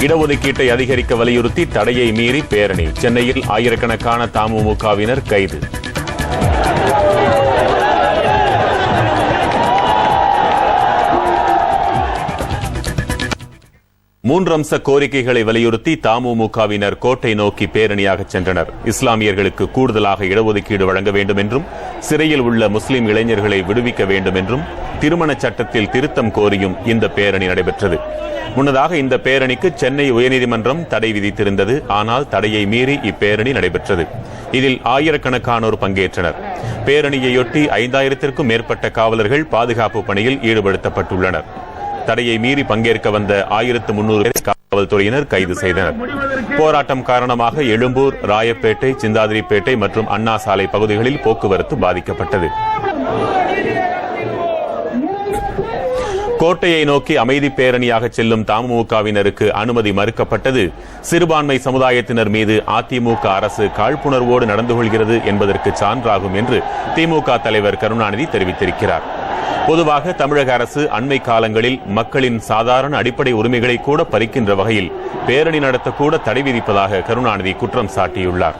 இடஒதுக்கீட்டை அதிகரிக்க வலியுறுத்தி தடையை மீறி பேரணி. சென்னையில் ஆயிரக்கணக்கான தமுமுகவினர் கைது. மூன்று அம்ச கோரிக்கைகளை வலியுறுத்தி தமுமுகவினர் கோட்டை நோக்கி பேரணியாக சென்றனர். இஸ்லாமியர்களுக்கு கூடுதலாக இடஒதுக்கீடு வழங்க வேண்டும் என்றும், சிறையில் உள்ள முஸ்லிம் இளைஞர்களை விடுவிக்க வேண்டும் என்றும், திருமண சட்டத்தில் திருத்தம் கோரியும் இந்த பேரணி நடைபெற்றது. முன்னதாக இந்த பேரணிக்கு சென்னை உயர்நீதிமன்றம் தடை விதித்திருந்தது. ஆனால் தடையை மீறி இப்பேரணி நடைபெற்றது. இதில் ஆயிரக்கணக்கானோர் பங்கேற்றனர். பேரணியையொட்டி 5000த்திற்கும் மேற்பட்ட காவலர்கள் பாதுகாப்பு பணியில் ஈடுபடுத்தப்பட்டுள்ளனர். தடையை மீறி பங்கேற்க வந்த 1300 காவல்துறையினர் கைது செய்தனர். போராட்டம் காரணமாக எழும்பூர், ராயப்பேட்டை, சிந்தாதிரிப்பேட்டை மற்றும் அண்ணா சாலை பகுதிகளில் போக்குவரத்து பாதிக்கப்பட்டது. கோட்டையை நோக்கி அமைதி பேரணியாக செல்லும் தமுமுகவினருக்கு அனுமதி மறுக்கப்பட்டது சிறுபான்மை சமுதாயத்தினர் மீது அதிமுக அரசு காழ்ப்புணர்வோடு நடந்து கொள்கிறது என்பதற்கு சான்றாகும் என்று திமுக தலைவர் கருணாநிதி தெரிவித்திருக்கிறார். பொதுவாக தமிழக அரசு அண்மை காலங்களில் மக்களின் சாதாரண அடிப்படை உரிமைகளை கூட பறிக்கின்ற வகையில் பேரணி நடத்தக்கூட தடை விதிப்பதாக கருணாநிதி குற்றம் சாட்டியுள்ளார்.